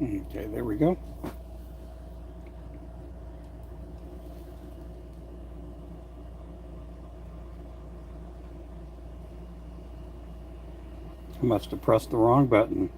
Okay, there we go. I must have pressed the wrong button.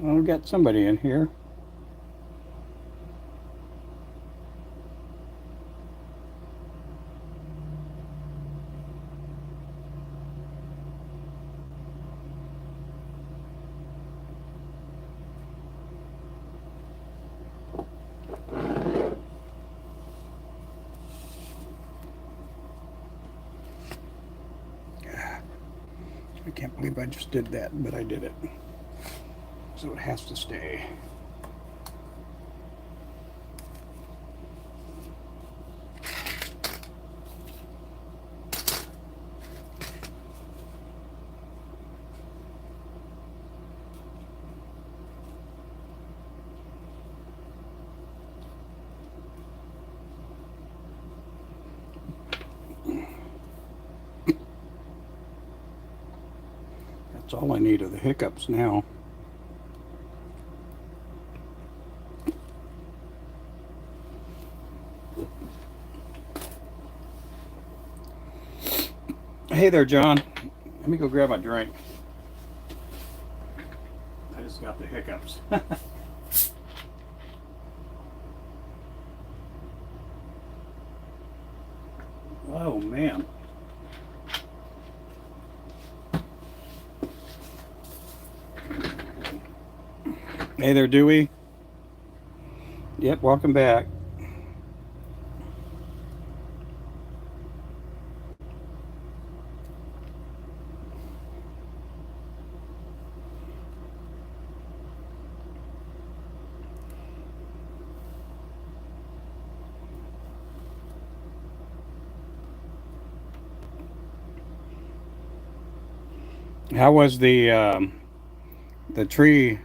I've got somebody in here. I can't believe I just did that, but I did it. So it has to stay. That's all I need are the hiccups now. Hey there, John. Let me go grab my drink. I just got the hiccups. Oh, man. Hey there, Dewey. Yep, welcome back. How was the tree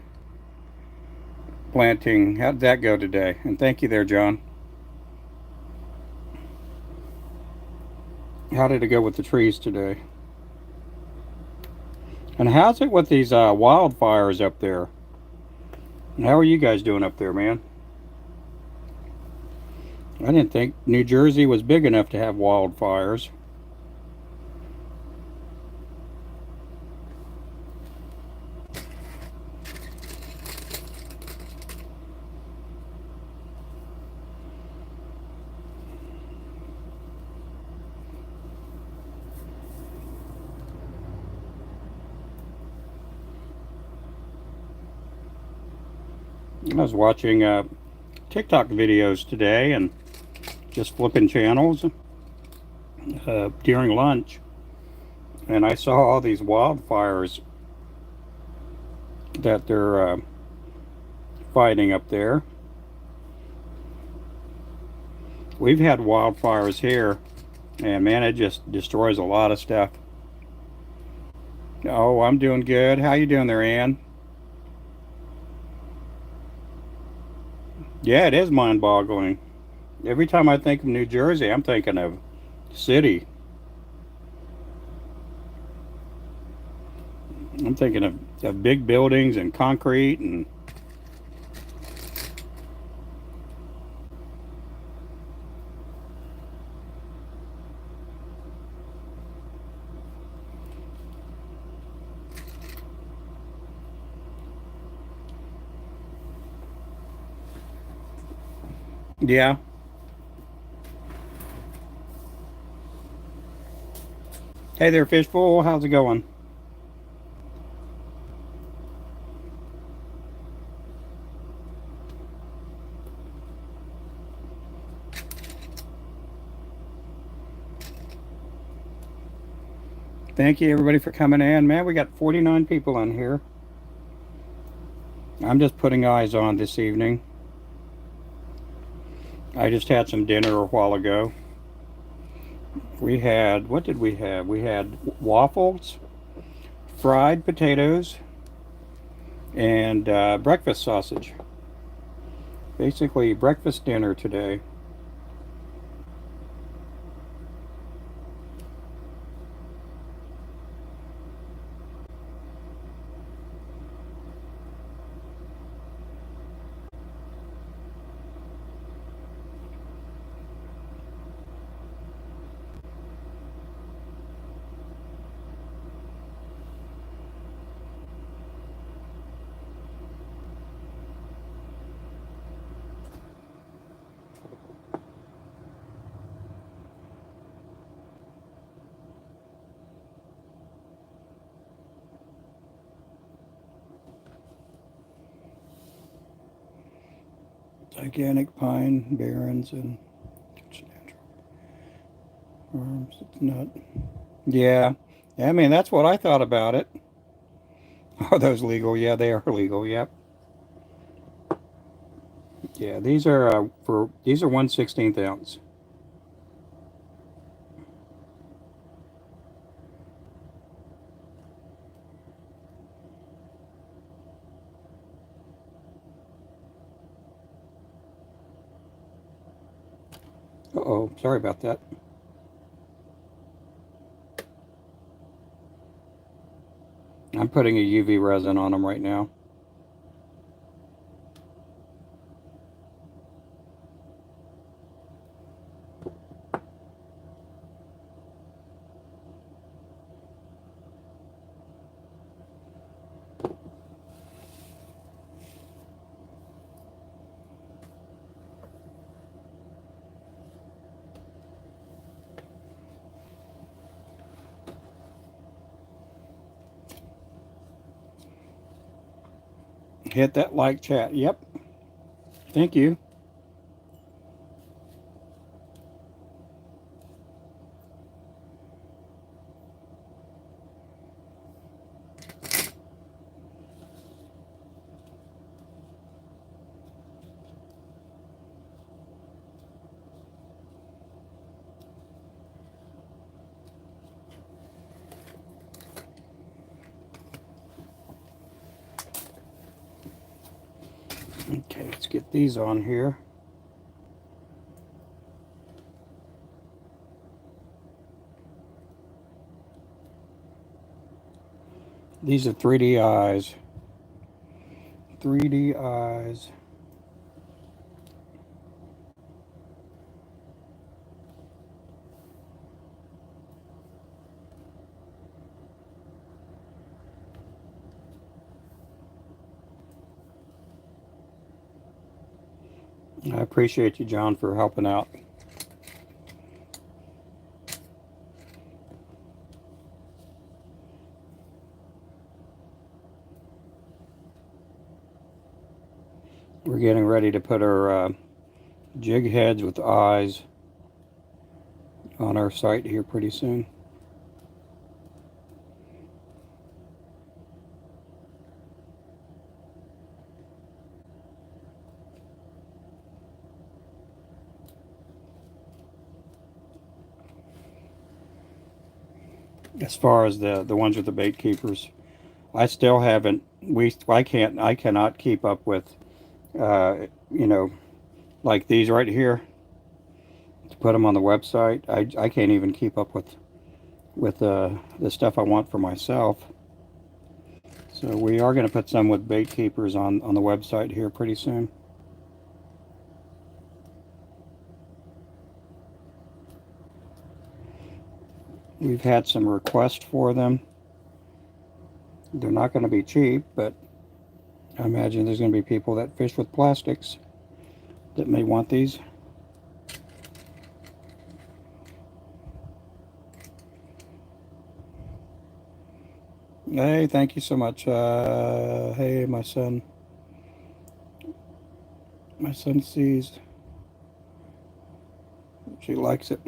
planting? How did that go today? And thank you there, John. How did it go with the trees today? And how's it with these wildfires up there? How are you guys doing up there, man? I didn't think New Jersey was big enough to have wildfires. I was watching TikTok videos today and just flipping channels during lunch, and I saw all these wildfires that they're fighting up there. We've had wildfires here, and man, it just destroys a lot of stuff. Oh, I'm doing good. How you doing there, Ann? Yeah, it is mind-boggling. Every time I think of New Jersey, I'm thinking of city. I'm thinking of big buildings and concrete and yeah. Hey there, Fishbowl. How's it going? Thank you everybody for coming in. Man, we got 49 people in here. I'm just putting eyes on this evening. I just had some dinner a while ago. We had, what did we have? We had waffles, fried potatoes, and breakfast sausage. Basically, breakfast dinner today. Gigantic pine barrens and farms. It's not. Yeah. I mean, that's what I thought about it. Are those legal? Yeah, they are legal. Yep. Yeah, these are 1/16 ounce. Uh-oh, sorry about that. I'm putting a UV resin on them right now. Hit that like chat. Yep. Thank you. Okay, let's get these on here. These are 3D eyes. 3D eyes. I appreciate you, John, for helping out. We're getting ready to put our jig heads with eyes on our site here pretty soon. As far as the ones with the bait keepers, I still haven't. I cannot keep up with, you know, like these right here to put them on the website. I can't even keep up with the stuff I want for myself. So we are going to put some with bait keepers on the website here pretty soon. We've had some requests for them. They're not going to be cheap, but I imagine there's going to be people that fish with plastics that may want these. Hey, thank you so much. Hey, my son sees. She likes it.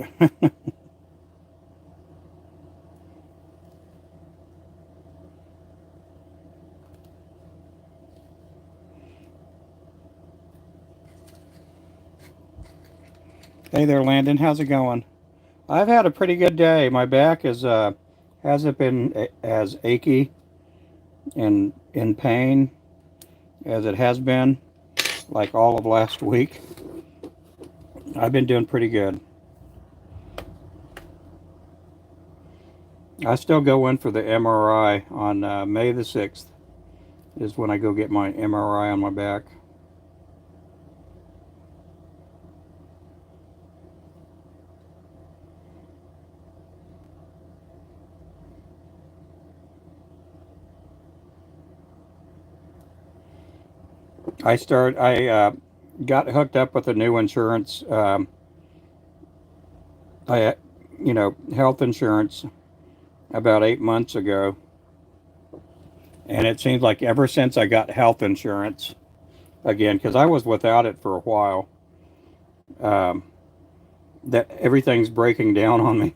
Hey there, Landon. How's it going? I've had a pretty good day. My back is hasn't been as achy and in pain as it has been like all of last week. I've been doing pretty good. I still go in for the MRI on May the 6th is when I go get my MRI on my back. I got hooked up with a new insurance. I, health insurance about 8 months ago. And it seems like ever since I got health insurance again, because I was without it for a while, um, that everything's breaking down on me,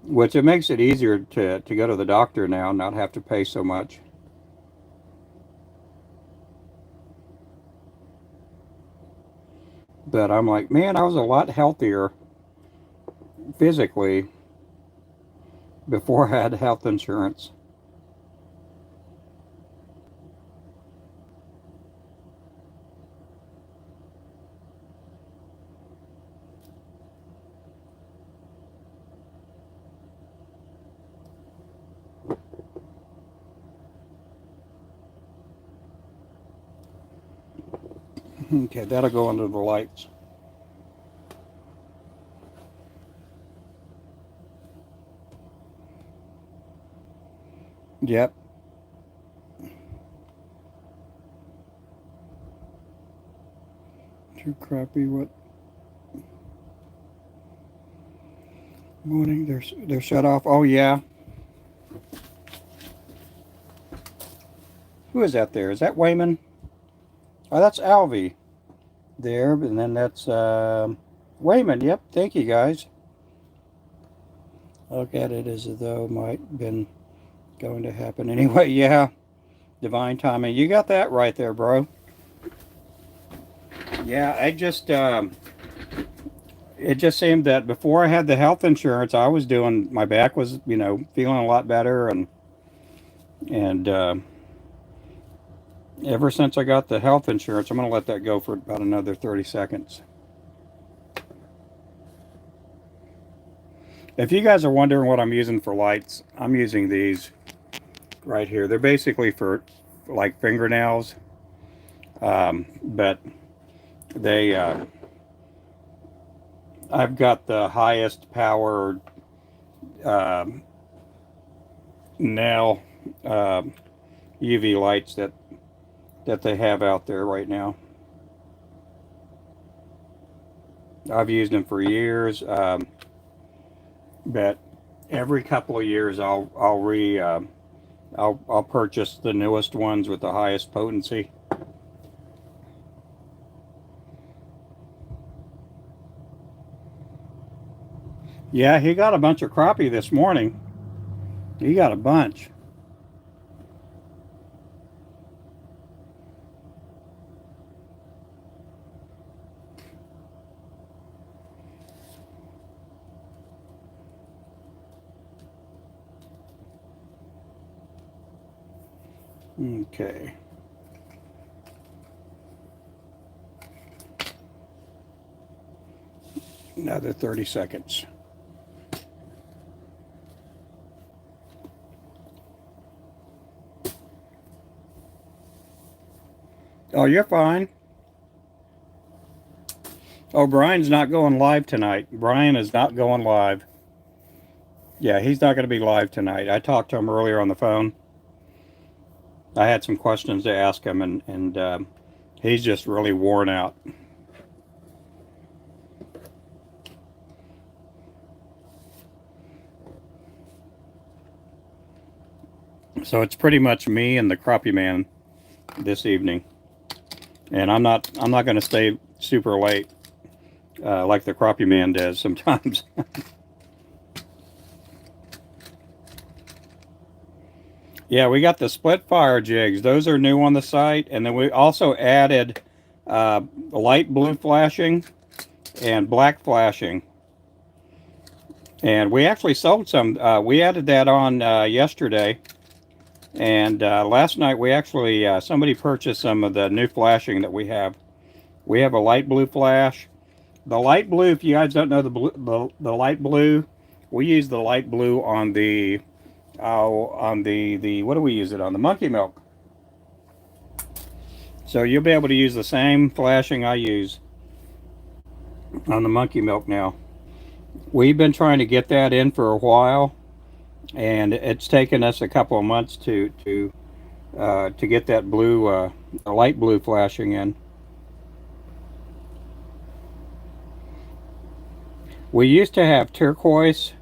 which it makes it easier to go to the doctor now and not have to pay so much. But I'm like, man, I was a lot healthier physically before I had health insurance. Okay, that'll go under the lights. Yep. Too crappy. What morning? They're shut off. Oh yeah. Who is that there? Is that Wayman? Oh, that's Alvy there, and then that's Wayman. Yep. Thank you guys. Look at it as though it might been going to happen anyway. Yeah. Divine timing. You got that right there, bro. Yeah, it just seemed that before I had the health insurance, I was doing my back was feeling a lot better, and ever since I got the health insurance, I'm going to let that go for about another 30 seconds. If you guys are wondering what I'm using for lights, I'm using these right here. They're basically for like fingernails, but they I've got the highest power nail UV lights that they have out there right now. I've used them for years, but every couple of years I'll purchase the newest ones with the highest potency. Yeah, he got a bunch of crappie this morning. He got a bunch. Okay. Another 30 seconds. Oh, you're fine. Oh, Brian's not going live tonight. Brian is not going live. Yeah, he's not going to be live tonight. I talked to him earlier on the phone. I had some questions to ask him, and he's just really worn out. So it's pretty much me and the crappie man this evening, and I'm not going to stay super late like the crappie man does sometimes. Yeah, we got the split fire jigs. Those are new on the site, and then we also added light blue flashing and black flashing. And we actually sold some. We added that on yesterday. And last night we actually, somebody purchased some of the new flashing that we have. We have a light blue flash. The light blue, if you guys don't know the light blue, we use the light blue on the what do we use it on? The monkey milk. So you'll be able to use the same flashing I use on the monkey milk now. We've been trying to get that in for a while, and it's taken us a couple of months to get that blue, light blue flashing in. We used to have turquoise,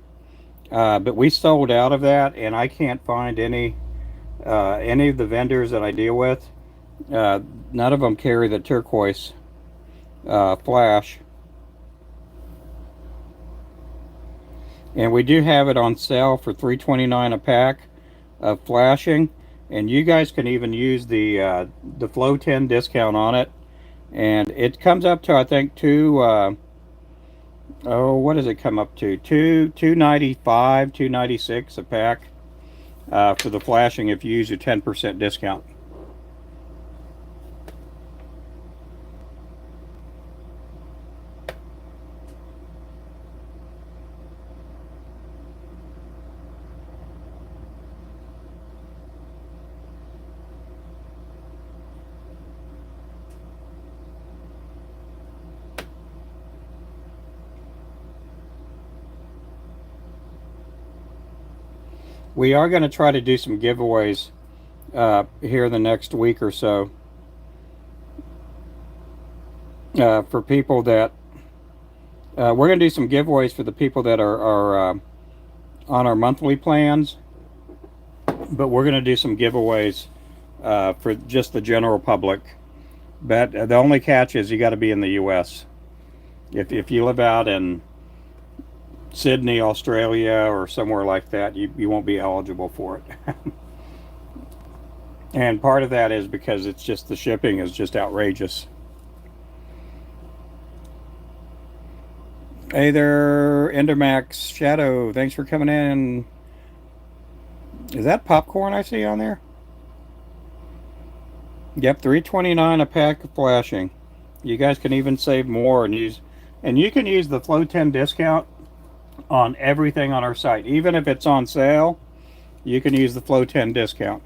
but we sold out of that, and I can't find any of the vendors that I deal with. None of them carry the turquoise flash. And we do have it on sale for $3.29 a pack of flashing, and you guys can even use the Flow 10 discount on it, and it comes up to, I think, what does it come up to? $2.95, $2.96 a pack for the flashing if you use your 10% discount. We are going to try to do some giveaways here in the next week or so for people that we're going to do some giveaways for the people that are on our monthly plans, but we're going to do some giveaways for just the general public. But the only catch is you got to be in the U.S. If you live out in Sydney, Australia, or somewhere like that, you won't be eligible for it. And part of that is because it's just the shipping is just outrageous. Hey there, Endermax Shadow. Thanks for coming in. Is that popcorn I see on there? Yep, $3.29 a pack of flashing. You guys can even save more and you can use the Flow 10 discount on everything on our site. Even if it's on sale, you can use the Flow 10 discount.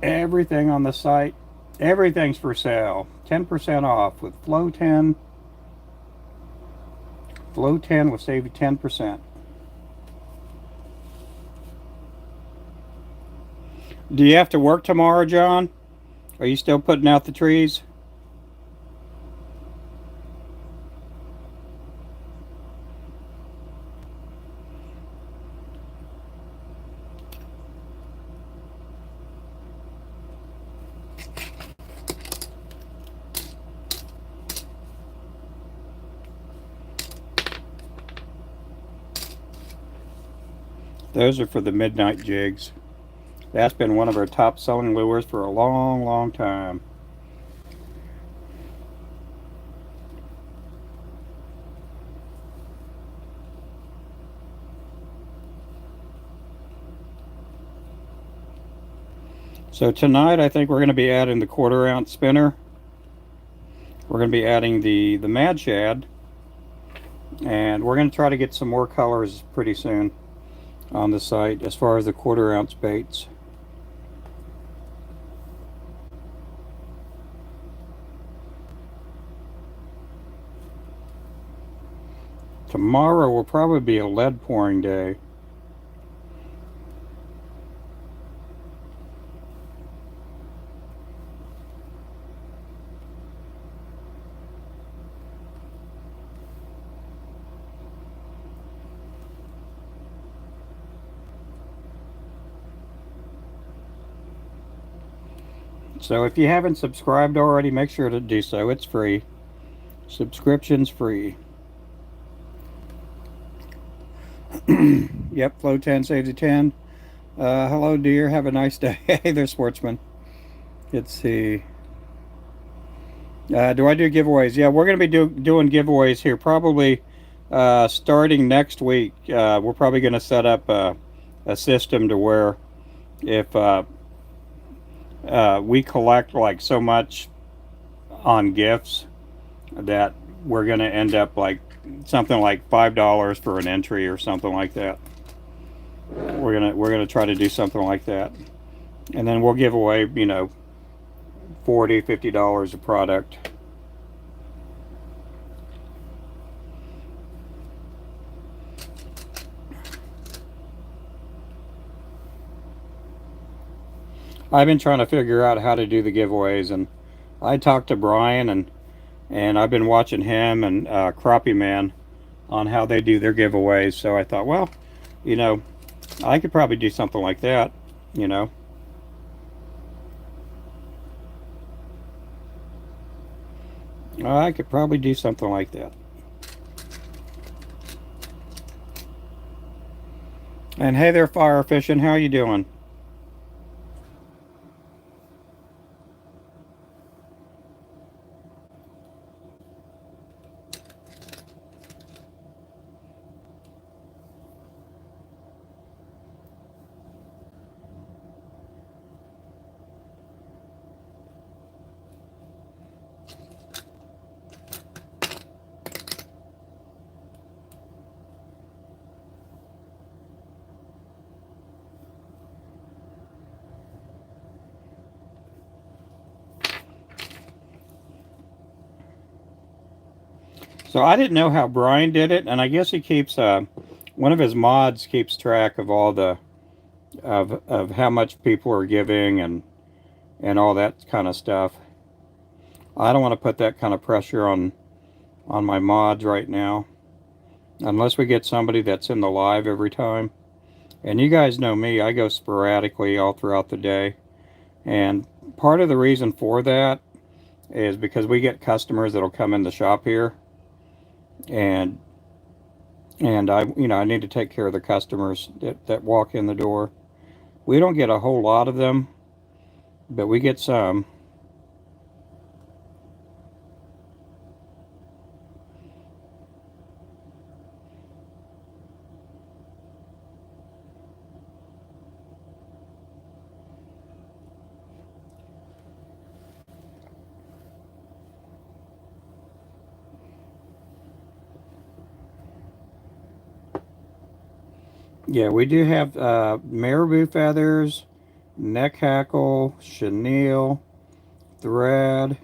Everything on the site, everything's for sale. 10% off with Flow 10. Flow 10 will save you 10%. Do you have to work tomorrow, John? Are you still putting out the trees? Those are for the midnight jigs. That's been one of our top selling lures for a long, long time. So tonight I think we're going to be adding the 1/4 ounce spinner. We're going to be adding the Mad Shad. And we're going to try to get some more colors pretty soon on the site as far as the 1/4 ounce baits. Tomorrow will probably be a lead pouring day. So if you haven't subscribed already, make sure to do so. It's free. Subscription's free. Yep, Flow 10 saves you 10. Hello, dear. Have a nice day. Hey there, sportsman. Let's see. Do I do giveaways? Yeah, we're going to be doing giveaways here probably starting next week. We're probably going to set up a system to where if we collect like so much on gifts that we're going to end up like something like $5 for an entry or something like that. We're gonna try to do something like that, and then we'll give away, you know, $40-50 a product. I've been trying to figure out how to do the giveaways, and I talked to Brian, and I've been watching him and Crappie Man on how they do their giveaways. So I thought, well, you know, I could probably do something like that, you know. I could probably do something like that. And hey there, Fire Fishing, how you doing? So I didn't know how Brian did it, and I guess he keeps one of his mods keeps track of all the of how much people are giving and all that kind of stuff. I don't want to put that kind of pressure on my mods right now, unless we get somebody that's in the live every time. And you guys know me, I go sporadically all throughout the day. And part of the reason for that is because we get customers that'll come in the shop here, and I, you know, I need to take care of the customers that walk in the door. We don't get a whole lot of them, but we get some. Yeah, we do have marabou feathers, neck hackle, chenille, thread.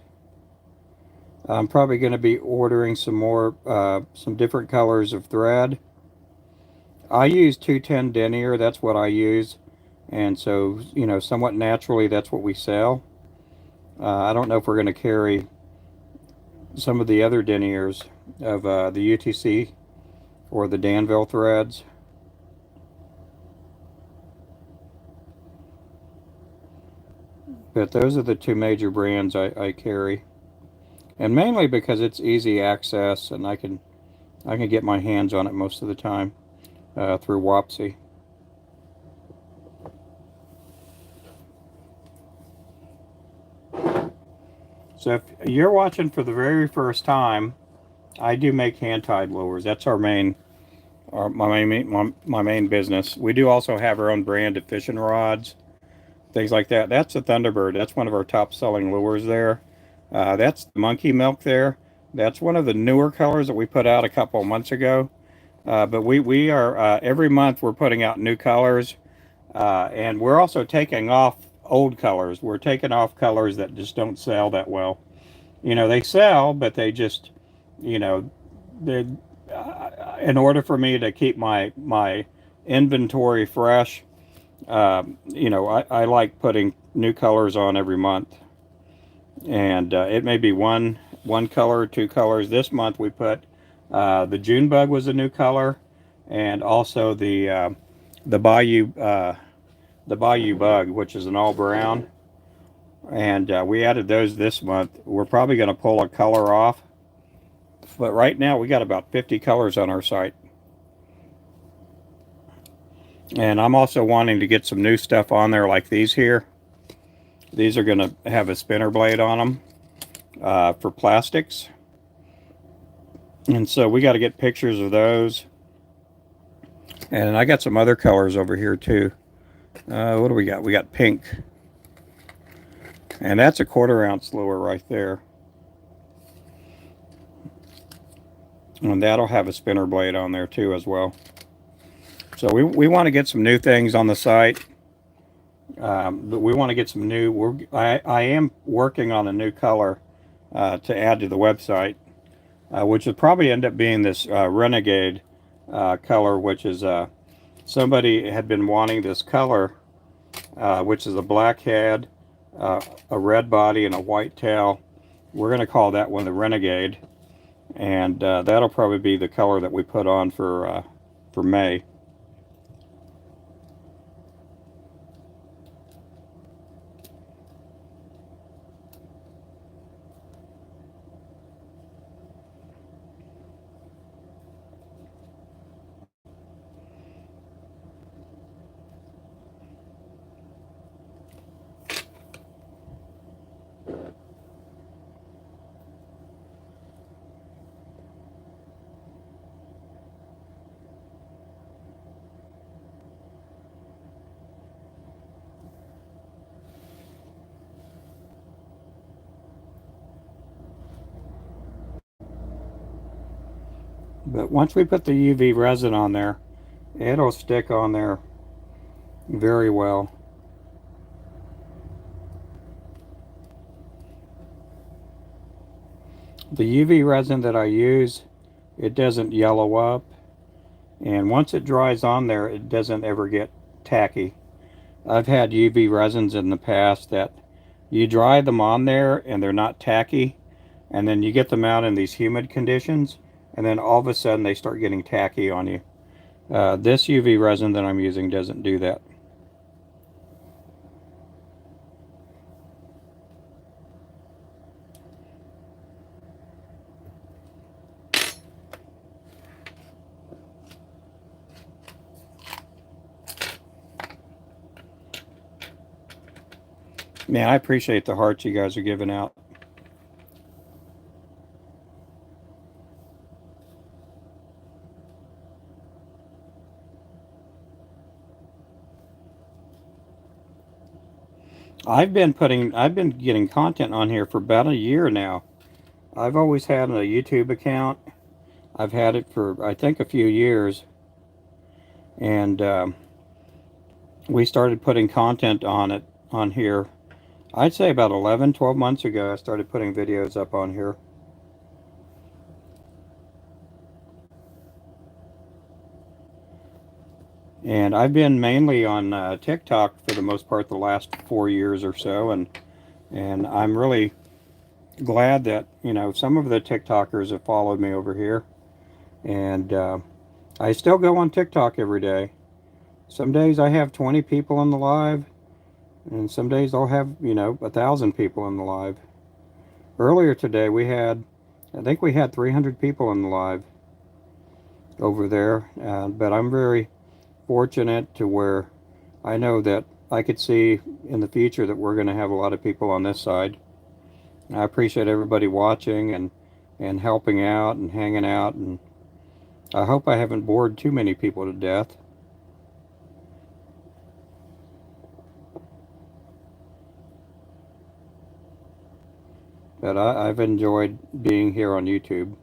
I'm probably going to be ordering some more, some different colors of thread. I use 210 denier, that's what I use. And so, you know, somewhat naturally, that's what we sell. I don't know if we're going to carry some of the other deniers of the UTC or the Danville threads. But those are the two major brands I carry. And mainly because it's easy access and I can get my hands on it most of the time through Wapsi. So if you're watching for the very first time, I do make hand-tied lures. That's our main, my main business. We do also have our own brand of fishing rods, things like that. That's a Thunderbird. That's one of our top-selling lures there. That's the monkey milk there. That's one of the newer colors that we put out a couple of months ago. But we are, every month we're putting out new colors. And we're also taking off old colors. We're taking off colors that just don't sell that well. You know, they sell, but they just, you know, they, in order for me to keep my inventory fresh, you know, I like putting new colors on every month. And it may be one color, two colors. This month we put the June bug was a new color, and also the Bayou bug, which is an all brown. and we added those this month. We're probably going to pull a color off, but right now we got about 50 colors on our site. And I'm also wanting to get some new stuff on there like these here. These are going to have a spinner blade on them for plastics. And so we got to get pictures of those. And I got some other colors over here too. What do we got? We got pink. And that's a 1/4 ounce lure right there. And that'll have a spinner blade on there too as well. So we want to get some new things on the site. But we want to get some new, I am working on a new color to add to the website, which will probably end up being this Renegade color, which is somebody had been wanting this color, which is a black head, a red body, and a white tail. We're going to call that one the Renegade, and that'll probably be the color that we put on for May. But once we put the UV resin on there, it'll stick on there very well. The UV resin that I use, it doesn't yellow up, and once it dries on there, it doesn't ever get tacky. I've had UV resins in the past that you dry them on there and they're not tacky, and then you get them out in these humid conditions, and then all of a sudden they start getting tacky on you. This UV resin that I'm using doesn't do that. Man, I appreciate the hearts you guys are giving out. I've been getting content on here for about a year now. I've always had a YouTube account. I've had it for, I think, a few years. And we started putting content on here. I'd say about 11, 12 months ago, I started putting videos up on here. And I've been mainly on TikTok for the most part the last 4 years or so. And I'm really glad that, you know, some of the TikTokers have followed me over here. And I still go on TikTok every day. Some days I have 20 people in the live, and some days I'll have, you know, 1,000 people in the live. Earlier today I think we had 300 people in the live over there, but I'm very fortunate to where I know that I could see in the future that we're going to have a lot of people on this side. I appreciate everybody watching and helping out and hanging out, and I hope I haven't bored too many people to death. But I've enjoyed being here on YouTube.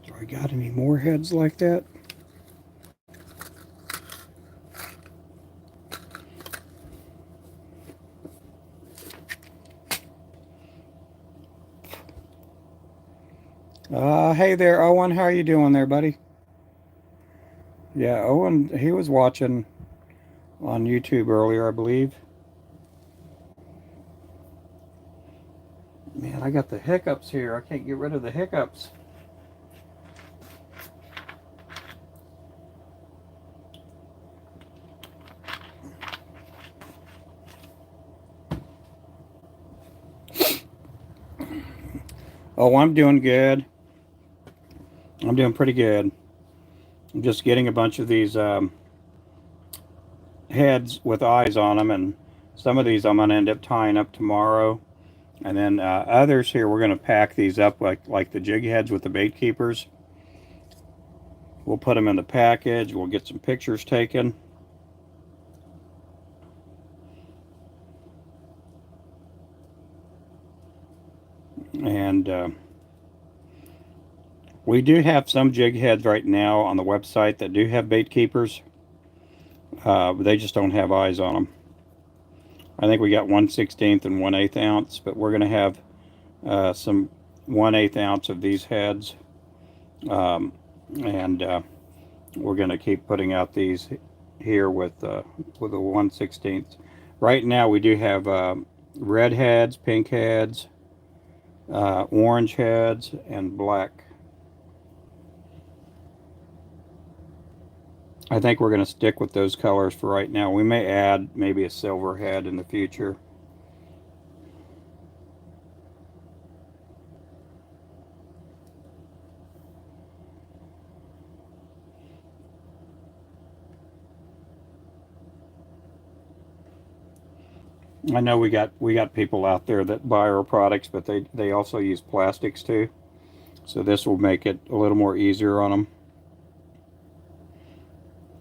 Do I got any more heads like that? Hey there, Owen. How are you doing there, buddy? Yeah, Owen, he was watching on YouTube earlier, I believe. Man, I got the hiccups here. I can't get rid of the hiccups. Oh, I'm doing good. I'm doing pretty good. I'm just getting a bunch of these heads with eyes on them, and some of these I'm going to end up tying up tomorrow. And then others here, we're going to pack these up like the jig heads with the bait keepers. We'll put them in the package. We'll get some pictures taken. And we do have some jig heads right now on the website that do have bait keepers. But they just don't have eyes on them. I think we got 1/16 and 1/8 ounce, but we're going to have some 1/8 ounce of these heads. And we're going to keep putting out these here with the 1/16. Right now we do have red heads, pink heads, orange heads, and black. I think we're going to stick with those colors for right now. We may add maybe a silver head in the future. I know we got people out there that buy our products, but they also use plastics too. So this will make it a little more easier on them.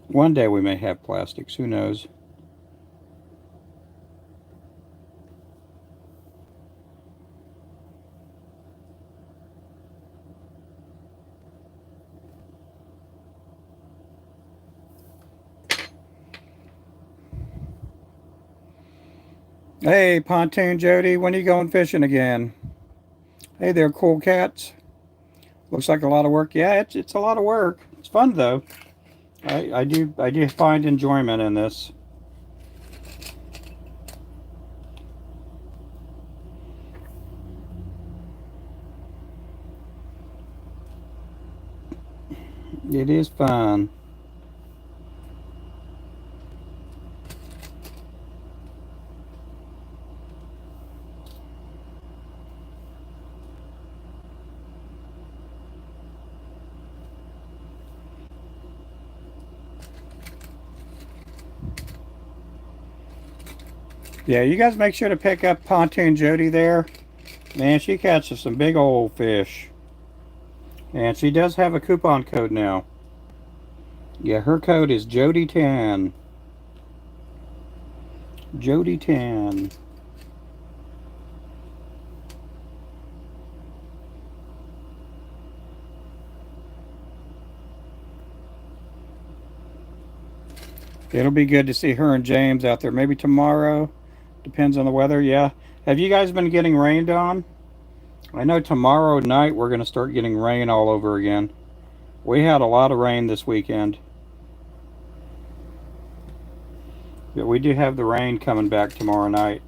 One day we may have plastics. Who knows? Hey, Pontoon Jody, when are you going fishing again? Hey there, cool cats. Looks like a lot of work. Yeah, it's a lot of work. It's fun though. I do find enjoyment in this. It is fun. Yeah, you guys make sure to pick up Pontoon Jody there. Man, she catches some big old fish. And she does have a coupon code now. Yeah, her code is Jody10. Jody10. It'll be good to see her and James out there. Maybe tomorrow. Depends on the weather. Yeah. Have you guys been getting rained on? I know tomorrow night we're going to start getting rain all over again. We had a lot of rain this weekend. But we do have the rain coming back tomorrow night.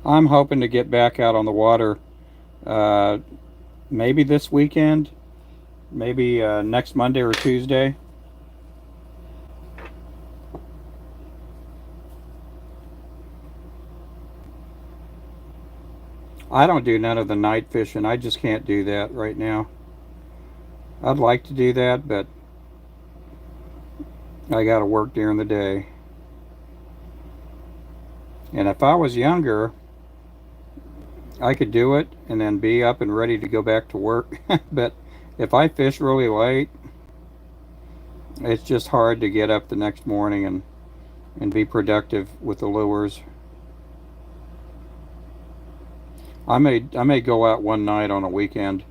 I'm hoping to get back out on the water uh, maybe this weekend, maybe next Monday or Tuesday. I don't do none of the night fishing. I just can't do that right now. I'd like to do that, but I got to work during the day. And if I was younger, I could do it and then be up and ready to go back to work. But if I fish really late, it's just hard to get up the next morning and be productive with the lures. I may go out one night on a weekend.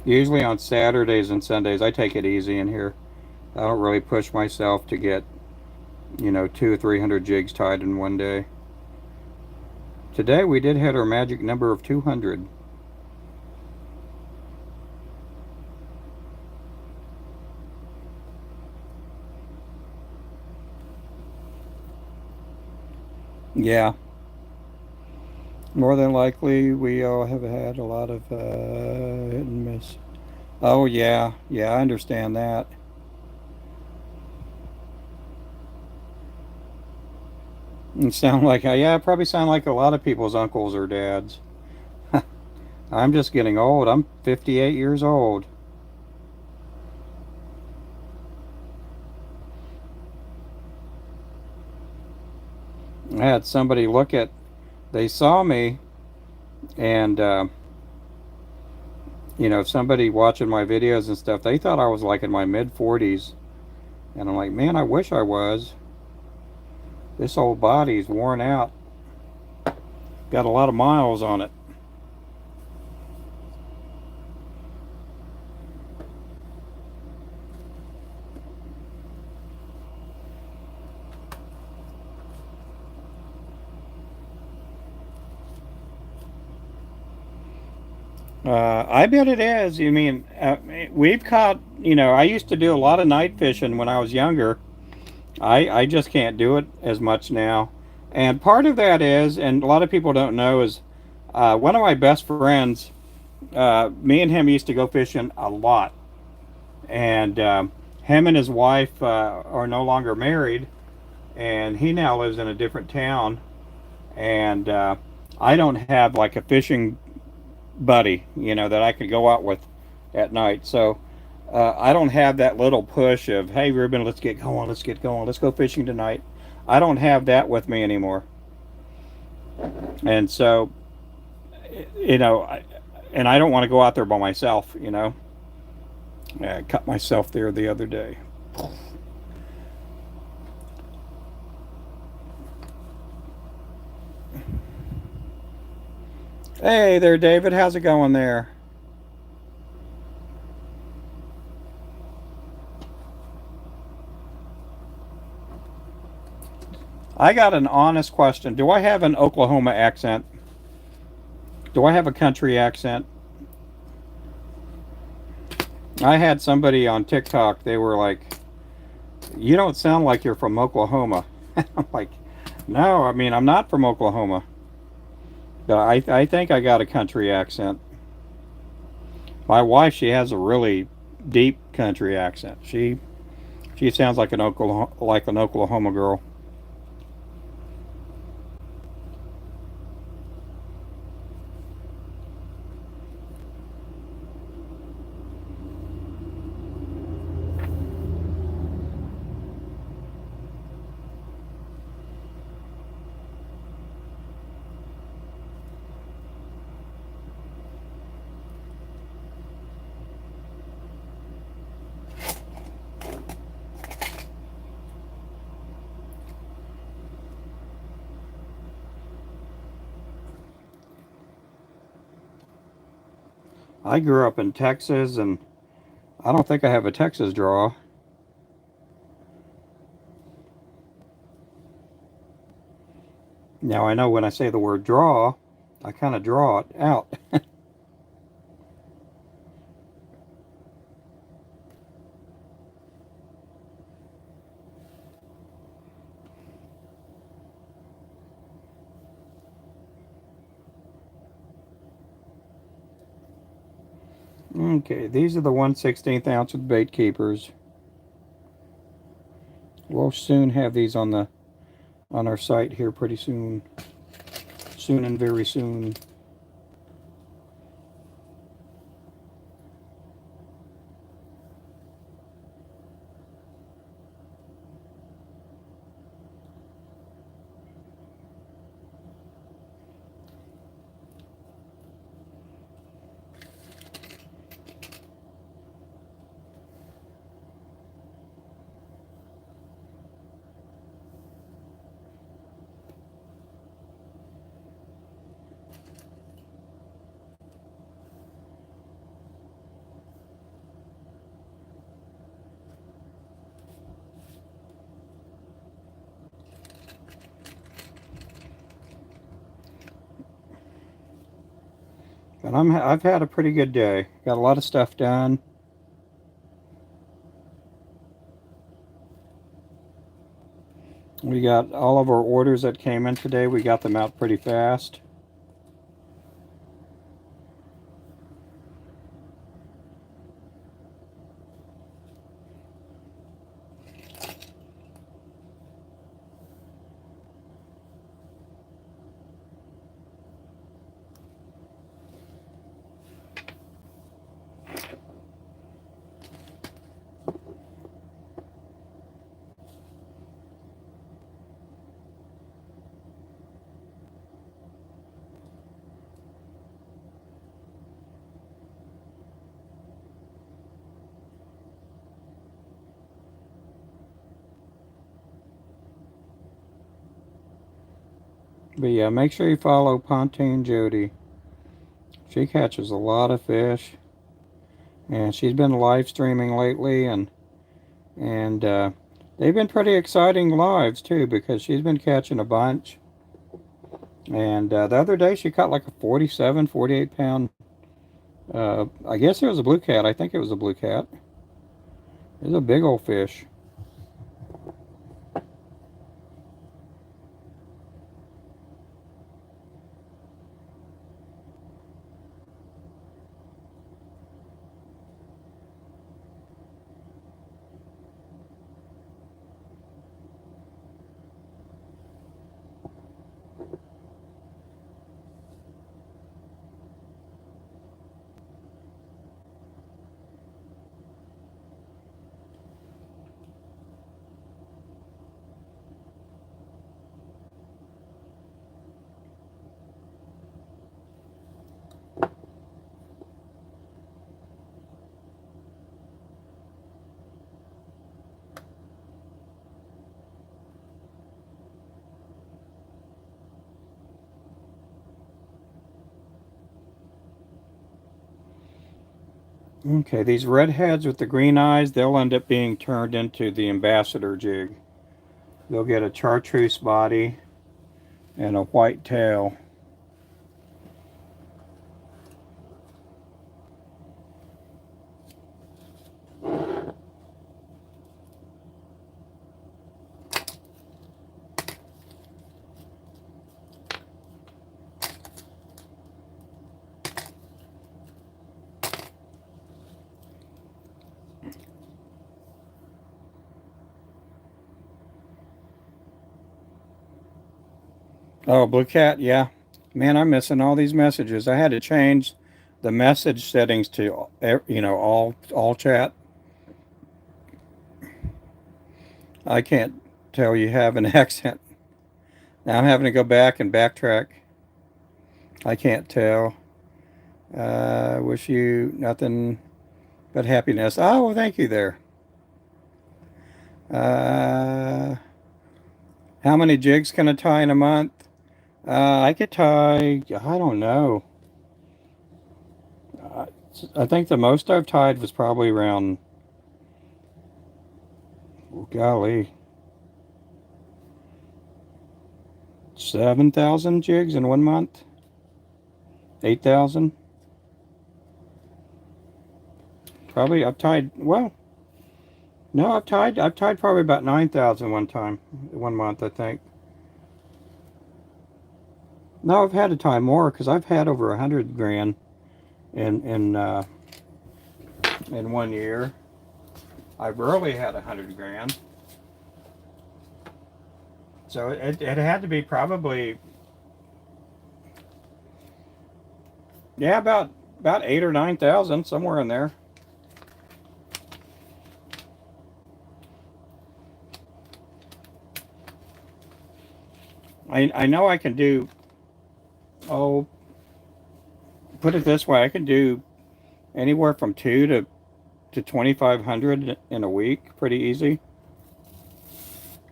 Usually on Saturdays and Sundays, I take it easy in here. I don't really push myself to get, 200 or 300 jigs tied in one day. Today we did hit our magic number of 200. Yeah, more than likely we all have had a lot of hit and miss. Oh yeah, yeah, I understand that. You sound like, yeah, I probably sound like a lot of people's uncles or dads. I'm just getting old. I'm 58 years old. I had somebody look at, they saw me, and, somebody watching my videos and stuff, they thought I was like in my mid 40s. And I'm like, man, I wish I was. This old body's worn out. Got a lot of miles on it. I bet it is. You mean, we've caught, I used to do a lot of night fishing when I was younger. I just can't do it as much now. And part of that is, and a lot of people don't know, is one of my best friends, me and him used to go fishing a lot. And him and his wife are no longer married, and he now lives in a different town. And I don't have like a fishing buddy, that I could go out with at night. So I don't have that little push of, hey, Ruben, let's get going, let's get going, let's go fishing tonight. I don't have that with me anymore. And so, you know, I, and I don't want to go out there by myself. I cut myself there the other day. Hey there, David. How's it going there? I got an honest question. Do I have an Oklahoma accent? Do I have a country accent? I had somebody on TikTok, they were like, you don't sound like you're from Oklahoma. I'm like, no, I mean, I'm not from Oklahoma. But I think I got a country accent. My wife, she has a really deep country accent. She sounds like an Oklahoma girl. I grew up in Texas, and I don't think I have a Texas draw. Now I know when I say the word draw, I kind of draw it out. Okay, these are the 1/16 ounce with bait keepers. We'll soon have these on our site here pretty soon. Soon and very soon. But I've had a pretty good day. Got a lot of stuff done. We got all of our orders that came in today. We got them out pretty fast. But yeah, make sure you follow Pontoon Jody. She catches a lot of fish, and she's been live streaming lately, and they've been pretty exciting lives too because she's been catching a bunch. And the other day she caught like a 47, 48 pound. I guess it was a blue cat. I think it was a blue cat. It was a big old fish. Okay, these redheads with the green eyes, they'll end up being turned into the ambassador jig. They'll get a chartreuse body and a white tail. Oh, blue cat, yeah. Man, I'm missing all these messages. I had to change the message settings to all chat. I can't tell you have an accent. Now I'm having to go back and backtrack. I can't tell. Wish you nothing but happiness. Oh, well, thank you there. Uh, how many jigs can I tie in a month? I could tie, I don't know. Uh, I think the most I've tied was probably around, golly, 7,000 jigs in 1 month. 8,000. Probably I've tied, well, no, I've tied probably about 9,000 one time, 1 month, I think. No, I've had to tie more because I've had over 100 grand in 1 year. I've rarely had 100 grand. So it had to be probably, yeah, about 8 or 9,000, somewhere in there. I know I can do, oh, put it this way, I can do anywhere from 2 to 2,500 in a week, pretty easy.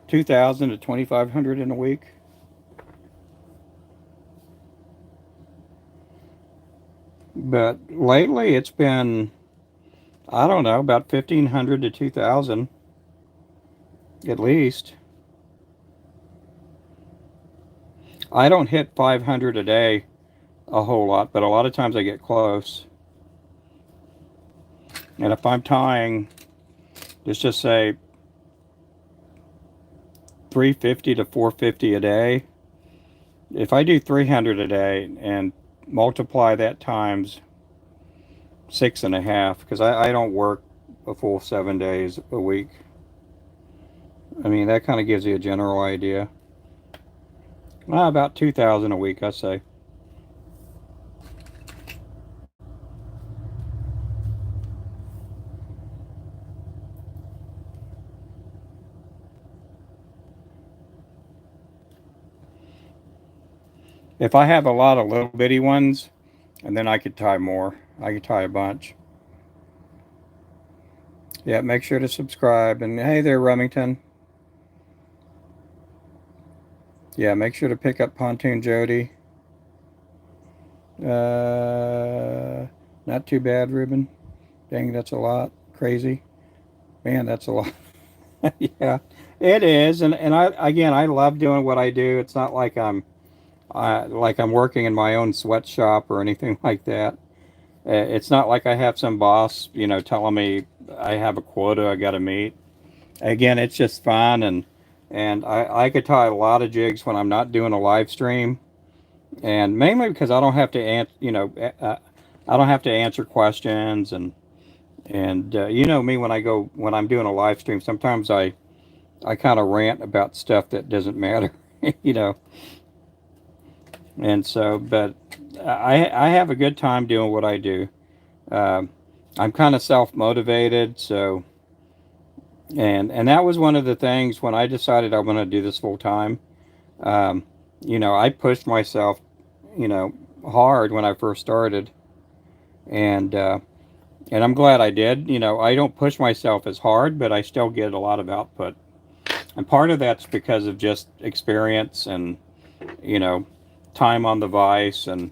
2,000 to 2,500 in a week. But lately it's been, I don't know, about 1,500 to 2,000 at least. I don't hit 500 a day. a whole lot, but a lot of times I get close. And if I'm tying, let's just say 350 to 450 a day, if I do 300 a day and multiply that times 6.5, because I don't work a full 7 days a week. I mean, that kind of gives you a general idea. About 2,000 a week, I say. If I have a lot of little bitty ones, and then I could tie more. I could tie a bunch. Yeah, make sure to subscribe. And hey there, Remington. Yeah, make sure to pick up Pontoon Jody. Not too bad, Ruben. Dang, that's a lot. Crazy. Man, that's a lot. Yeah, it is. And I love doing what I do. It's not like I'm working in my own sweatshop or anything like that. It's not like I have some boss, telling me I have a quota I got to meet. Again, it's just fun, and I could tie a lot of jigs when I'm not doing a live stream, and mainly because I don't have to I don't have to answer questions, and you know me, when I'm doing a live stream, sometimes I kind of rant about stuff that doesn't matter, you know. And so, but I have a good time doing what I do. Um, I'm kind of self motivated, so and that was one of the things when I decided I want to do this full time. Um, I pushed myself, you know, hard when I first started, and uh, and I'm glad I did. I don't push myself as hard, but I still get a lot of output, and part of that's because of just experience and you know time on the vise and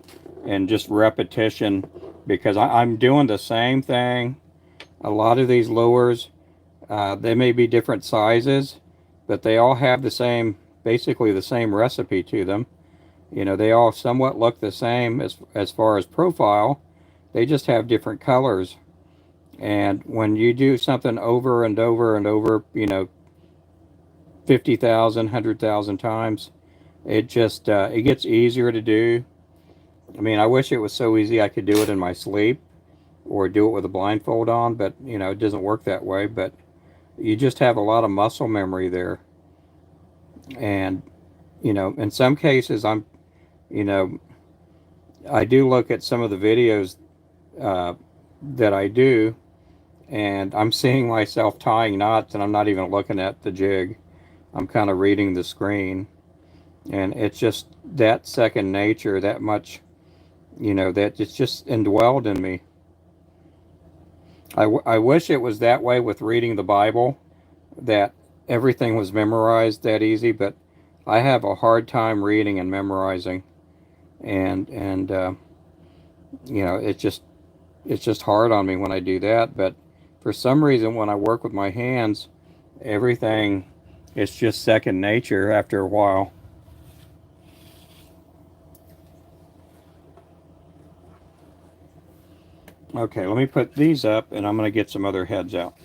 just repetition because I'm doing the same thing. A lot of these lures, they may be different sizes, but they all have basically the same recipe to them. They all somewhat look the same as far as profile. They just have different colors. And when you do something over and over and over, 50,000, 100,000 times, it gets easier to do. I mean, I wish it was so easy I could do it in my sleep or do it with a blindfold on, but it doesn't work that way. But you just have a lot of muscle memory there. And in some cases, you know, I do look at some of the videos uh, that I do, and I'm seeing myself tying knots, and I'm not even looking at the jig. I'm kind of reading the screen, and it's just that second nature, that much, that it's just indwelled in me. I wish it was that way with reading the Bible, that everything was memorized that easy, but I have a hard time reading and memorizing, and it's just hard on me when I do that. But for some reason, when I work with my hands, everything is just second nature after a while. Okay, let me put these up, and I'm going to get some other heads out.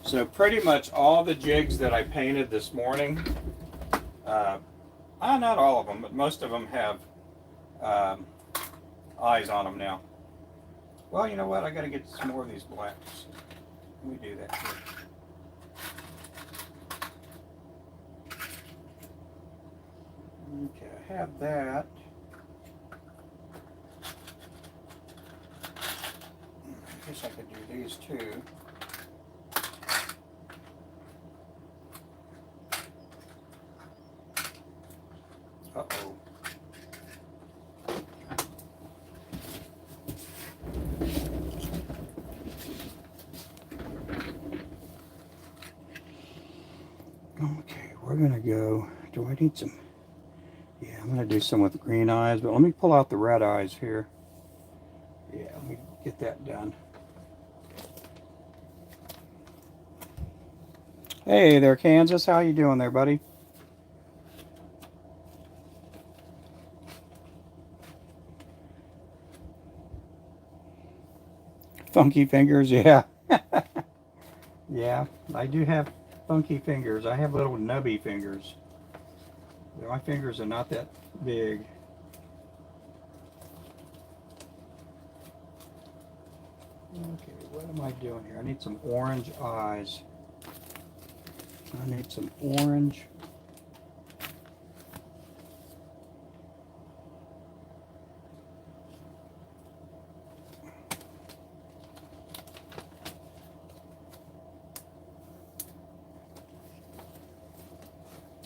So pretty much all the jigs that I painted this morning, not all of them, but most of them have um, eyes on them now. Well, you know what? I got to get some more of these blacks. Let me do that here. Okay, I have that. I guess I could do these too. Uh-oh. Okay, we're gonna go. Do I need some? Yeah, I'm gonna do some with green eyes, but let me pull out the red eyes here. Yeah, let me get that done. Hey there, Kansas. How you doing there, buddy? Funky fingers, yeah. Yeah, I do have funky fingers. I have little nubby fingers. My fingers are not that big. Okay, what am I doing here? I need some orange eyes. I need some orange.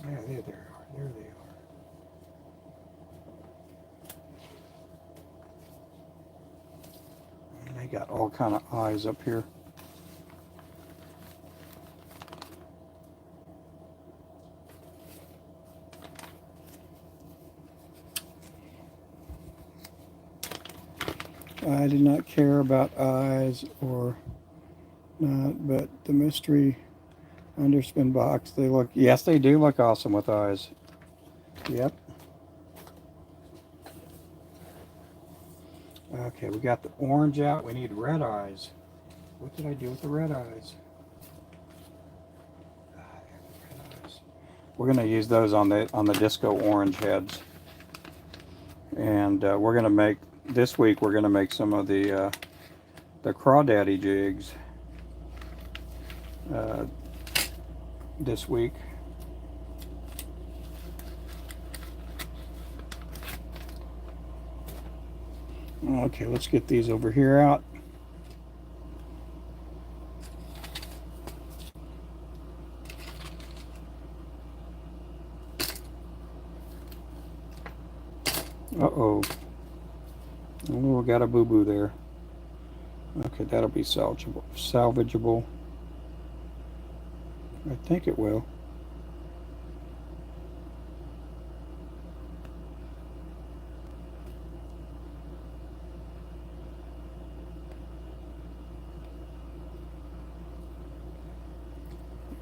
Yeah, there they are. There they are. And they got all kind of eyes up here. I did not care about eyes or not, but the mystery underspin box, they look, yes, they do look awesome with eyes. Yep. Okay, we got the orange out. We need red eyes. What did I do with the red eyes? We're going to use those on the disco orange heads, and we're going to make this week. We're going to make some of the crawdaddy jigs this week. Okay, let's get these over here out. Uh-oh. Oh, got a boo-boo there. Okay, that'll be salvageable. I think it will.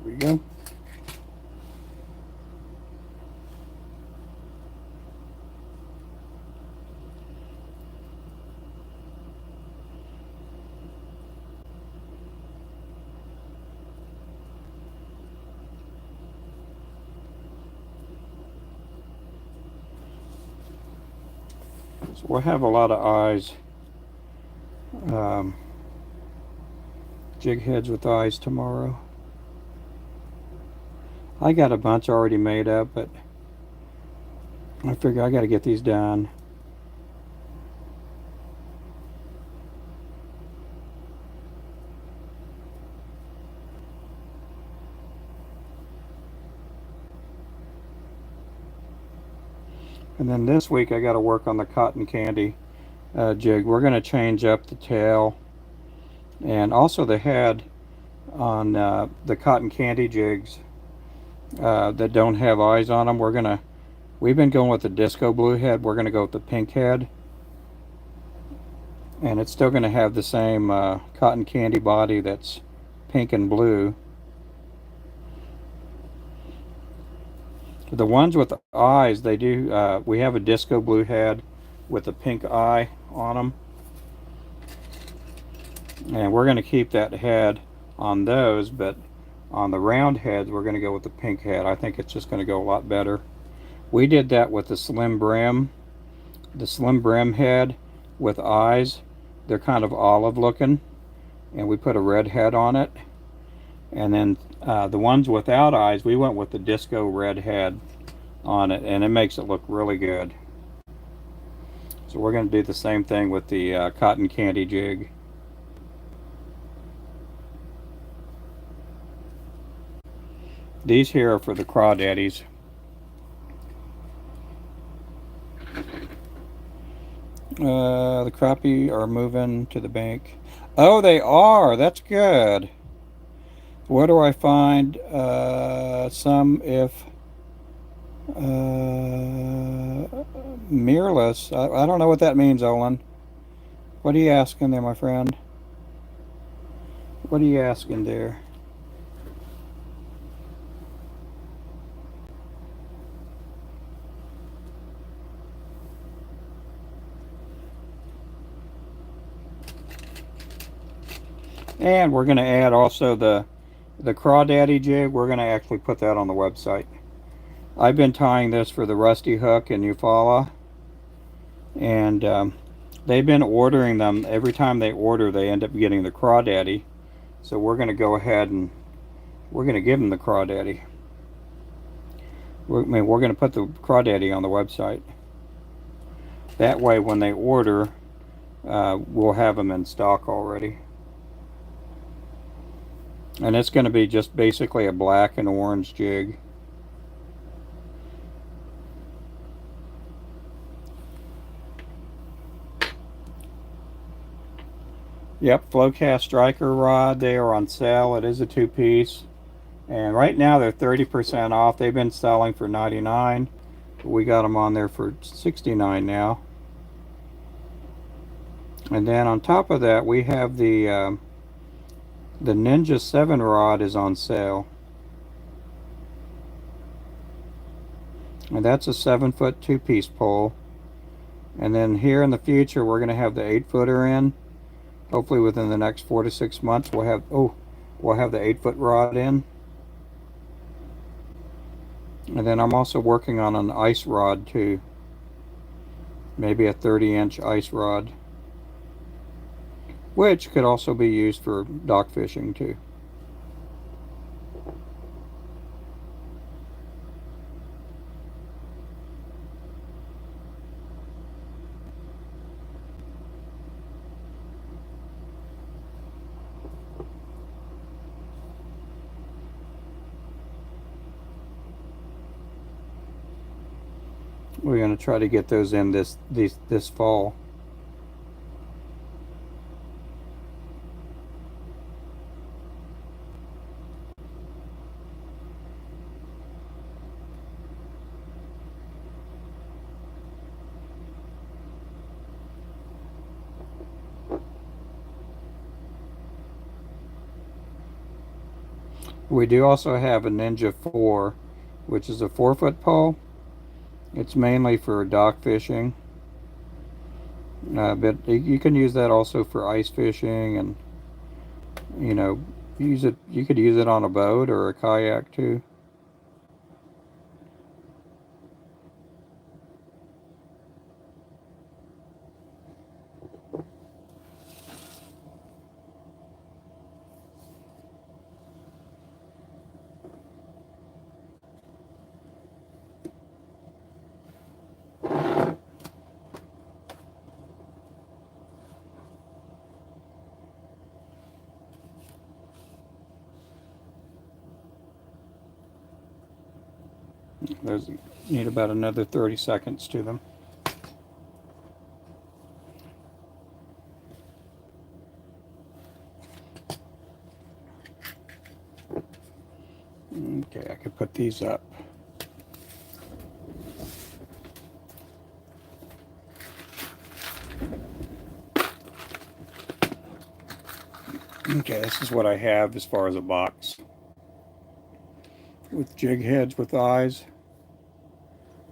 Here we go. So we'll have a lot of eyes. Jig heads with eyes tomorrow. I got a bunch already made up, but I figure I got to get these done. And then this week I got to work on the cotton candy jig. We're going to change up the tail and also the head on the cotton candy jigs that don't have eyes on them. We've been going with the disco blue head. We're going to go with the pink head. And it's still going to have the same cotton candy body that's pink and blue. The ones with the eyes, they do. We have a disco blue head with a pink eye on them, and we're going to keep that head on those. But on the round heads, we're going to go with the pink head. I think it's just going to go a lot better. We did that with the slim brim head with eyes. They're kind of olive looking, and we put a red head on it. And then the ones without eyes, we went with the disco red head on it, and it makes it look really good. So we're going to do the same thing with the cotton candy jig. These here are for the crawdaddies. The crappie are moving to the bank. Oh, they are. That's good. Where do I find some if mirrorless? I don't know what that means, Olin. What are you asking there, my friend? What are you asking there? And we're going to add also the crawdaddy jig. We're going to actually put that on the website. I've been tying this for the Rusty Hook in Eufaula, and they've been ordering them. Every time they order, they end up getting the crawdaddy. So we're going to go ahead and we're going to give them the crawdaddy. We're going to put the crawdaddy on the website. That way, when they order, we'll have them in stock already. And it's going to be just basically a black and orange jig. Yep, Flowcast Striker rod. They are on sale. It is a two-piece. And right now they're 30% off. They've been selling for $99. We got them on there for $69 now. And then on top of that, we have the Ninja 7 rod is on sale. And that's a 7-foot two-piece pole. And then here in the future, we're going to have the 8-footer in. Hopefully within the next 4 to 6 months, we'll have the 8-foot rod in. And then I'm also working on an ice rod too. Maybe a 30-inch ice rod, which could also be used for dock fishing too. We're going to try to get those in this fall. We do also have a Ninja 4, which is a 4-foot pole. It's mainly for dock fishing, but you can use that also for ice fishing, and use it. You could use it on a boat or a kayak too. There's need about another 30 seconds to them. Okay, I could put these up. Okay, this is what I have as far as a box with jig heads with eyes.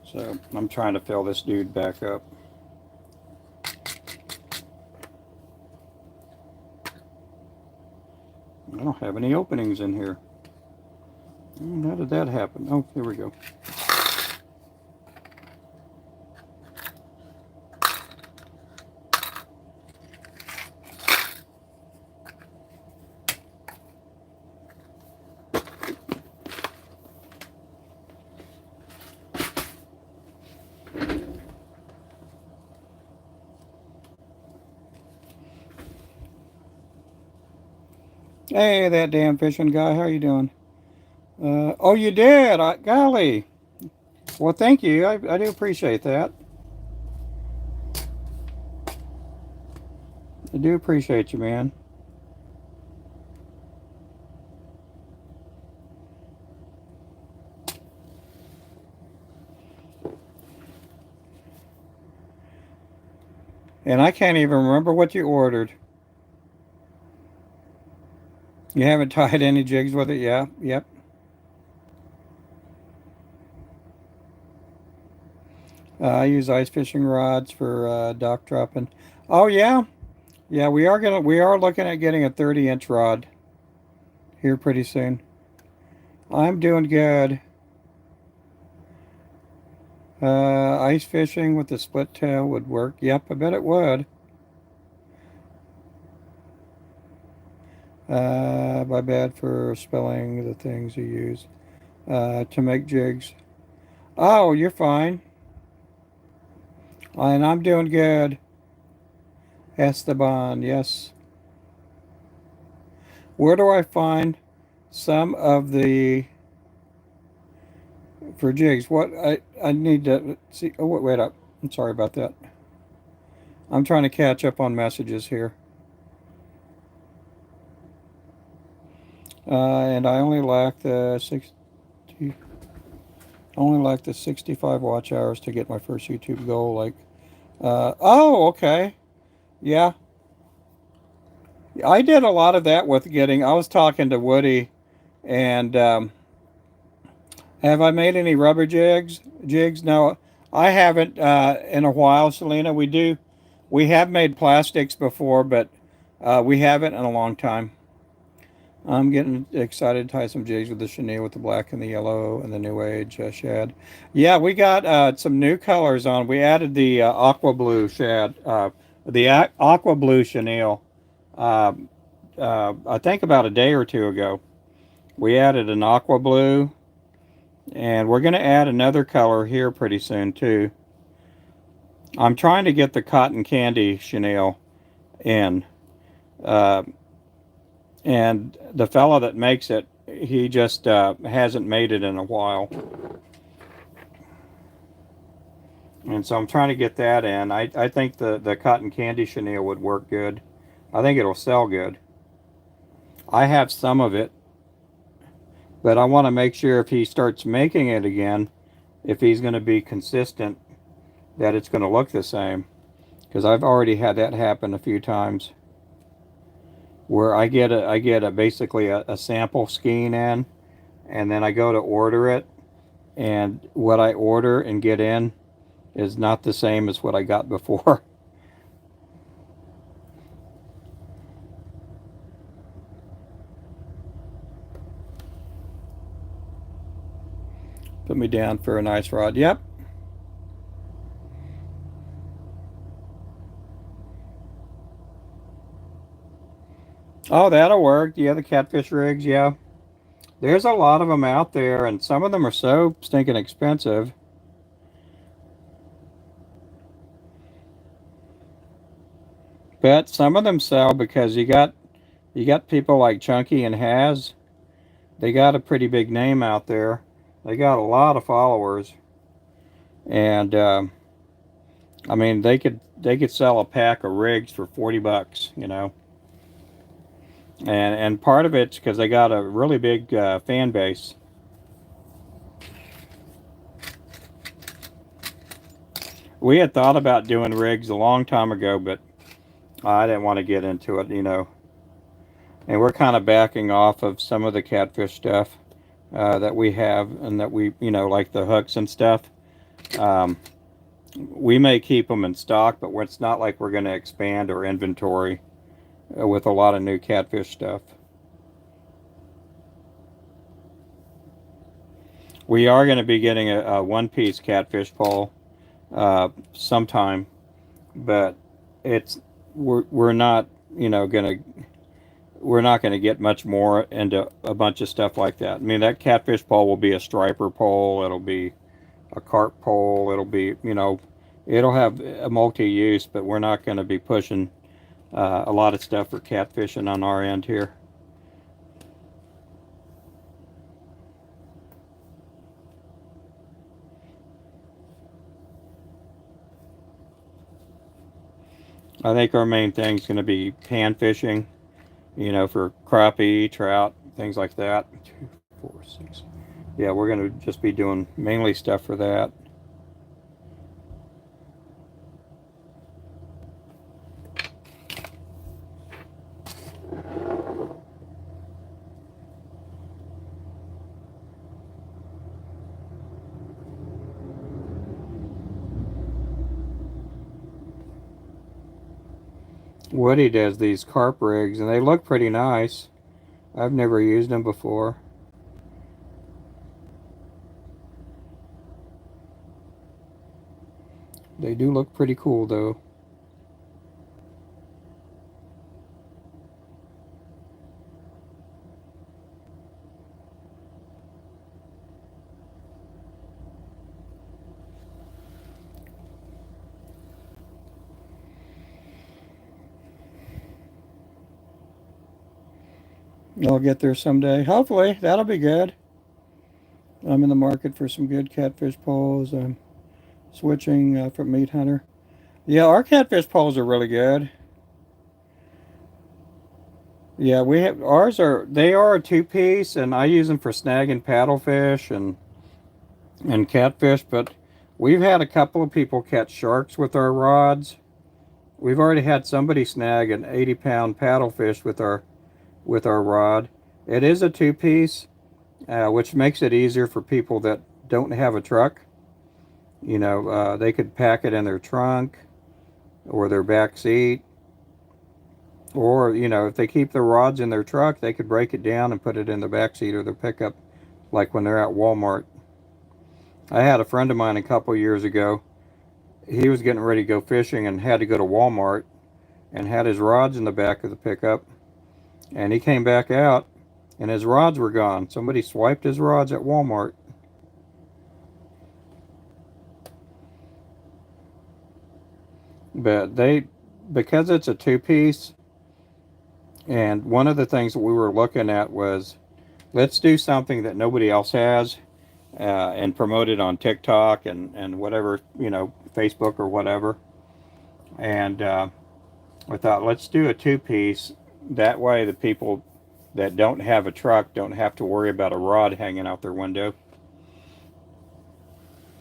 So I'm trying to fill this dude back up. I don't have any openings in here. How did that happen? Oh, here we go. Hey, that damn fishing guy, how you doing? Oh, you did? Golly. Well, thank you. I do appreciate that. I do appreciate you, man. And I can't even remember what you ordered. You haven't tied any jigs with it? Yeah, yep. I use ice fishing rods for dock dropping. Oh, yeah? Yeah, we are looking at getting a 30-inch rod here pretty soon. I'm doing good. Ice fishing with the split tail would work. Yep, I bet it would. My bad for spelling the things you use to make jigs. Oh, you're fine. And I'm doing good. Esteban, yes. Where do I find some of the for jigs? What I need to see. Oh, wait up. I'm sorry about that. I'm trying to catch up on messages here. And I only lack the 65 watch hours to get my first YouTube goal. Like, oh, okay, yeah, I did a lot of that with getting. I was talking to Woody, and have I made any rubber jigs? Jigs? No, I haven't in a while, Selena. We have made plastics before, but we haven't in a long time. I'm getting excited to tie some jigs with the chenille with the black and the yellow and the new age shad. Yeah, we got some new colors on. We added the aqua blue shad, aqua blue chenille. Uh, I think about a day or two ago. We added an aqua blue, and we're going to add another color here pretty soon too. I'm trying to get the cotton candy chenille in. Uh, and the fella that makes it, he just hasn't made it in a while, and so I'm trying to get that in. I think the cotton candy chenille would work good. I think it'll sell good. I have some of it, but I want to make sure if he starts making it again, if he's going to be consistent, that it's going to look the same, because I've already had that happen a few times where I get a basically a sample skein in, and then I go to order it, and what I order and get in is not the same as what I got before. Put me down for a nice rod. Yep. Oh, that'll work. Yeah, the catfish rigs. Yeah. There's a lot of them out there, and some of them are so stinking expensive. But some of them sell because you got people like Chunky and Has. They got a pretty big name out there. They got a lot of followers, and I mean they could sell a pack of rigs for $40. And part of it's because they got a really big fan base. We had thought about doing rigs a long time ago, but I didn't want to get into it. And we're kind of backing off of some of the catfish stuff that we have, and that like the hooks and stuff. Um, we may keep them in stock, but it's not like we're going to expand our inventory with a lot of new catfish stuff. We are going to be getting a one-piece catfish pole sometime, but it's we're not gonna we're not going to get much more into a bunch of stuff like that. I mean, that catfish pole will be a striper pole. It'll be a carp pole. It'll have a multi-use, but we're not going to be pushing a lot of stuff for catfishing on our end here. I think our main thing is going to be pan fishing, for crappie, trout, things like that. 2, 4, 6. Yeah, we're going to just be doing mainly stuff for that. Woody does these carp rigs, and they look pretty nice. I've never used them before. They do look pretty cool, though. I'll get there someday. Hopefully, that'll be good. I'm in the market for some good catfish poles. I'm switching from Meat Hunter. Yeah, our catfish poles are really good. Yeah, we have ours are they are a two-piece, and I use them for snagging paddlefish and catfish. But we've had a couple of people catch sharks with our rods. We've already had somebody snag an 80-pound paddlefish with our rod. It is a two-piece, which makes it easier for people that don't have a truck. You know, they could pack it in their trunk or their back seat. Or, you know, if they keep the rods in their truck, they could break it down and put it in the back seat or their pickup, like when they're at Walmart. I had a friend of mine a couple years ago. He was getting ready to go fishing and had to go to Walmart and had his rods in the back of the pickup. And he came back out and his rods were gone. Somebody swiped his rods at Walmart. But because it's a two-piece, and one of the things that we were looking at was, let's do something that nobody else has, and promote it on TikTok and whatever, you know, Facebook or whatever. And we thought, let's do a two-piece. That way the people that don't have a truck don't have to worry about a rod hanging out their window.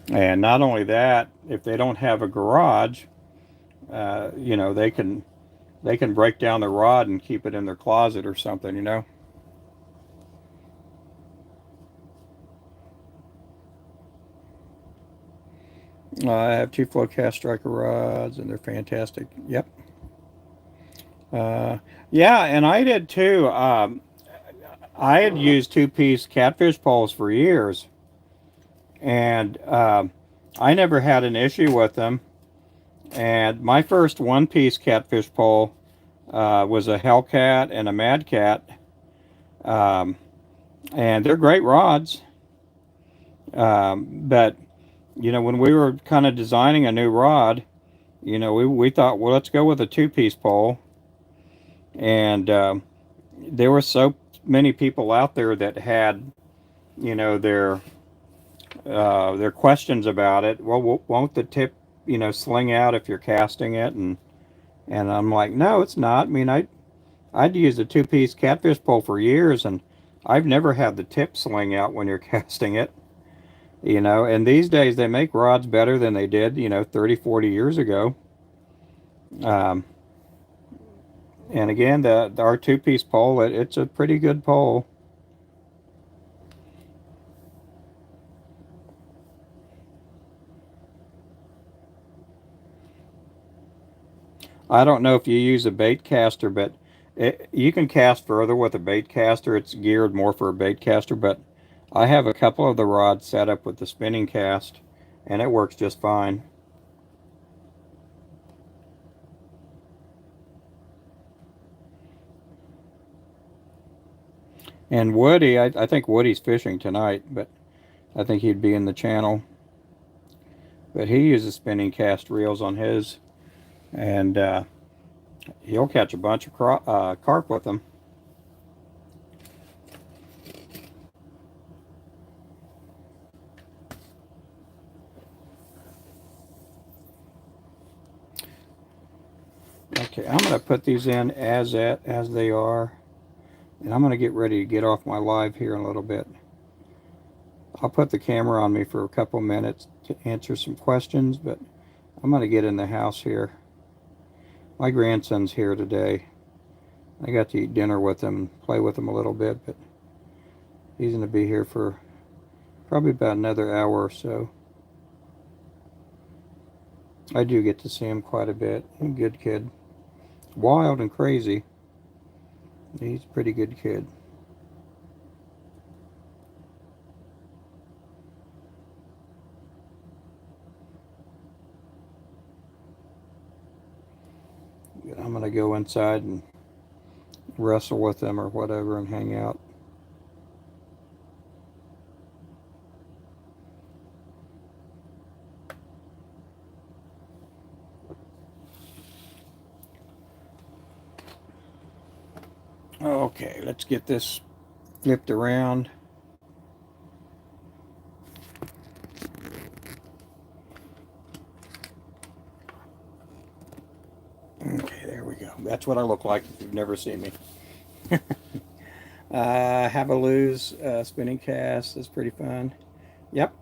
And not only that, if they don't have a garage, you know, they can break down the rod and keep it in their closet or something, you know. I have two float cast striker rods, and they're fantastic. Yep. Uh, yeah, and I did too. I had used two-piece catfish poles for years, and I never had an issue with them. And my first one-piece catfish pole was a Hellcat and a Mad Cat, um, and they're great rods. But you know, when we were kind of designing a new rod, you know, we thought, well, let's go with a two-piece pole. And there were so many people out there that had, you know, their questions about it. Well, won't the tip, you know, sling out if you're casting it? And I'm like, no, it's not. I mean, I'd used a two-piece catfish pole for years, and I've never had the tip sling out when you're casting it. You know, and these days they make rods better than they did, you know, 30, 40 years ago. Um, and again, our two-piece pole, it's a pretty good pole. I don't know if you use a bait caster, but you can cast further with a bait caster. It's geared more for a bait caster, but I have a couple of the rods set up with the spinning cast, and it works just fine. And Woody, I think Woody's fishing tonight, but I think he'd be in the channel. But he uses spinning cast reels on his, and he'll catch a bunch of carp with them. Okay, I'm going to put these in as they are, and I'm going to get ready to get off my live here in a little bit. I'll put the camera on me for a couple minutes to answer some questions, but I'm going to get in the house here. My grandson's here today. I got to eat dinner with him and play with him a little bit, but he's going to be here for probably about another hour or so. I do get to see him quite a bit. He's a good kid. Wild and crazy. He's a pretty good kid. I'm gonna go inside and wrestle with them or whatever and hang out. Okay, let's get this flipped around. Okay, there we go. That's what I look like if you've never seen me. Habaloo's spinning cast is pretty fun. Yep.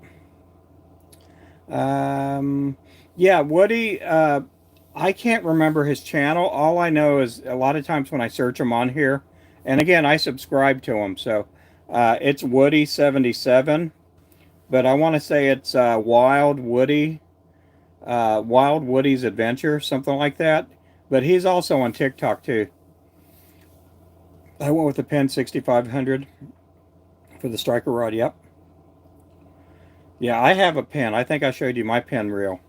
Yeah, Woody. I can't remember his channel. All I know is a lot of times when I search him on here, and again, I subscribe to him, so it's Woody77. But I want to say it's Wild Woody, Wild Woody's Adventure, something like that. But he's also on TikTok too. I went with the Pen 6500 for the striker rod. Yep. Yeah, I have a pen. I think I showed you my pen reel.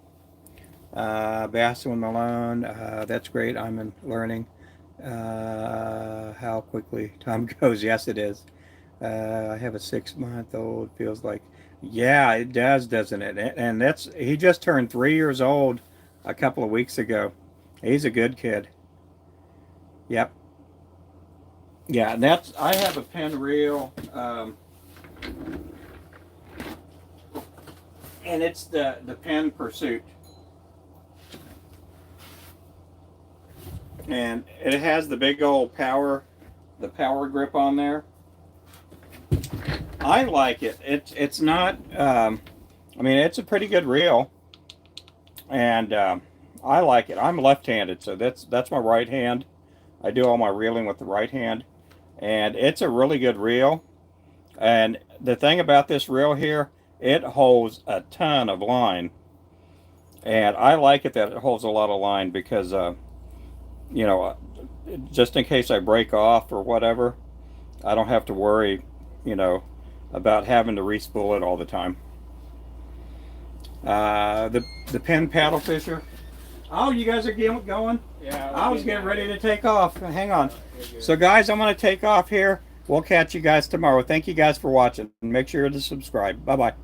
Bass and Malone. That's great. I'm learning how quickly time goes. Yes, it is. I have a 6-month-old. Feels like, yeah, it does, doesn't it? And he just turned 3 years old a couple of weeks ago. He's a good kid. Yep. Yeah, and I have a pen reel, and it's the Pen Pursuit, and it has the big old the power grip on there. I like it. It's not. I mean, it's a pretty good reel, and I like it. I'm left-handed, so that's my right hand. I do all my reeling with the right hand, and it's a really good reel. And the thing about this reel here, it holds a ton of line, and I like it that it holds a lot of line because you know, just in case I break off or whatever, I don't have to worry, you know, about having to re-spool it all the time. The Pen Paddle Fisher. Oh, you guys are going? Yeah. I was getting ready to take off. Hang on. So guys, I'm going to take off here. We'll catch you guys tomorrow. Thank you guys for watching. Make sure to subscribe. Bye-bye.